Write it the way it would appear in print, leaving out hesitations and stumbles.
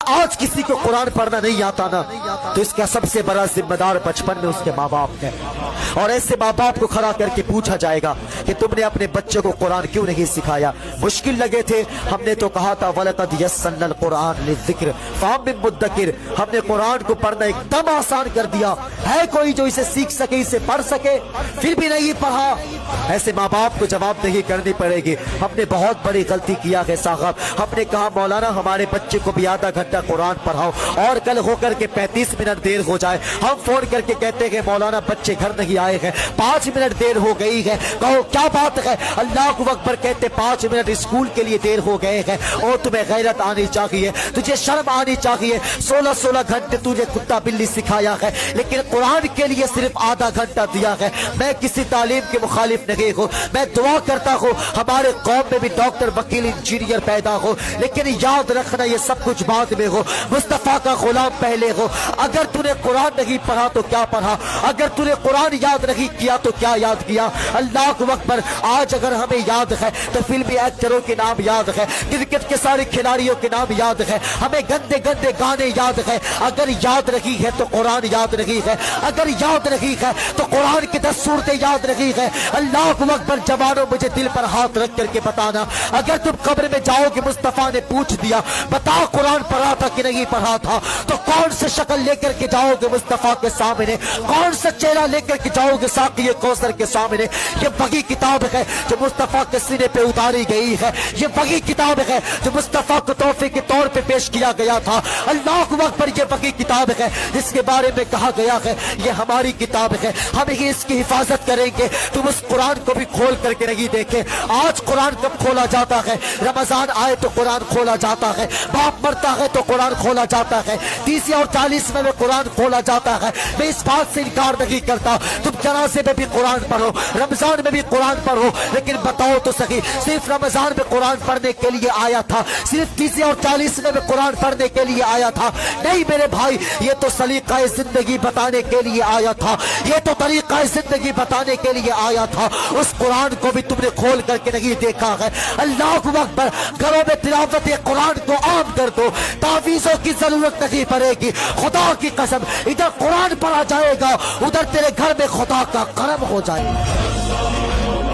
آج کسی کو قرآن پڑھنا نہیں آتا نا تو اس کا سب سے بڑا ذمہ دار بچپن میں اس کے ماں باپ ہیں، اور ایسے ماں باپ کو کھڑا کر کے پوچھا جائے گا کہ تم نے اپنے بچے کو قرآن کیوں نہیں سکھایا؟ مشکل لگے تھے، ہم نے تو کہا تھا وَلَقَدْ يَسَّرْنَا الْقُرْآنَ لِلذِّكْرِ فَهَلْ مِن مُدَّكِرٍ، ہم نے قرآن کو پڑھنا ایک دم آسان کر دیا، ہے کوئی جو اسے سیکھ سکے، اسے پڑھ سکے؟ پھر بھی نہیں پڑھا۔ ایسے ماں باپ کو جواب دہی کرنی پڑے گی۔ ہم نے بہت بڑی غلطی کیا ہے صاحب، ہم نے کہا مولانا ہمارے بچے کو بھی آدھا گھنٹہ قرآن پڑھاؤ، اور کل ہو کر کے 35 منٹ دیر ہو جائے، ہم فون کر کے کہتے ہیں مولانا بچے گھر نہیں آئے ہیں، 5 منٹ دیر ہو گئی ہے، کہو کیا بات ہے؟ اللہ اکبر کہتے 5 منٹ اسکول کے لیے دیر ہو گئے ہیں، اور تمہیں غیرت آنی چاہیے، تجھے شرم آنی چاہیے۔ 16 گھنٹے تجھے کتا بلی سکھایا ہے، لیکن قرآن کے لیے صرف آدھا گھنٹہ دیا ہے۔ میں کسی تعلیم کے مخالف نہیں ہوں، میں دعا کرتا ہوں ہمارے قوم میں بھی ڈاکٹر، وکیل، انجینئر پیدا ہو، لیکن یاد رکھنا یہ سب کچھ بعد میں ہو، مصطفیٰ کا غلام پہلے ہو۔ اگر تو نے قرآن نہیں پڑھا تو کیا پڑھا؟ اگر تو نے قرآن یاد نہیں کیا تو کیا یاد کیا؟ اللہ اکبر، آج اگر ہمیں یاد ہے تو فلمی ایکٹروں کے نام یاد ہے، کرکٹ کے سارے کھلاڑیوں کے نام یاد ہے، ہمیں گندے گندے گانے یاد ہے۔ اگر یاد رہی ہے تو قرآن یاد رہی ہے، اگر یاد رہی ہے تو قرآن کی 10 صورتیں یاد رہی ہے۔ اللہ اکبر، جوانوں مجھے دل پر ہاتھ رکھ کر کے بتانا، اگر تم قبر میں جاؤ کہ مصطفیٰ نے پوچھ دیا بتا قرآن پڑھا تھا کہ نہیں پڑھا تھا، تو کون سے شکل لے کر کے جاؤ گے مصطفیٰ کے سامنے؟ کون سا چہرہ لے کر کے جاؤ گے ساقی کوثر کے سامنے؟ یہ وہی کتاب ہے جو مصطفیٰ کے سینے پہ اتاری گئی ہے، یہ وہی کتاب ہے جو مصطفیٰ کو تحفے کے طور پہ پیش کیا گیا تھا۔ اللہ اکبر، یہ وہی کتاب ہے جس کے بارے میں کہا گیا ہے یہ ہماری کتاب ہے، ہم ہی اس کی حفاظت کریں گے۔ تم اس قرآن کو بھی کھول کر کے نہیں دیکھے۔ آج قرآن کب کھولا جاتا ہے؟ رمضان آئے تو قرآن کھولا جاتا ہے، باپ مرتا ہے تو قرآن کھولا جاتا ہے، 30 اور 40 میں قرآن کھولا جاتا ہے۔ میں اس بات سے انکار نہیں کرتا، تم جنازے میں بھی قرآن پڑھو، رمضان میں بھی قرآن پڑھو، لیکن بتاؤ تو صحیح صرف رمضان میں قرآن پڑھنے کے لیے آیا تھا، صرف 30 اور 40 میں قرآن پڑھنے کے لیے آیا تھا؟ نہیں میرے بھائی، یہ تو سلیقہ زندگی بتانے کے لیے آیا تھا، یہ تو طریقہ زندگی بتانے کے لیے آیا تھا۔ اس قرآن کو بھی تم نے کھول کر کے نہیں دیکھا ہے۔ اللہ اکبر، گھروں میں تلاوت قرآن کو عام کر دو، تعویذوں کی ضرورت نہیں پڑے گی۔ خدا کی قسم، ادھر قرآن پڑھا جائے گا، ادھر تیرے گھر میں خدا کا کرم ہو جائے گا۔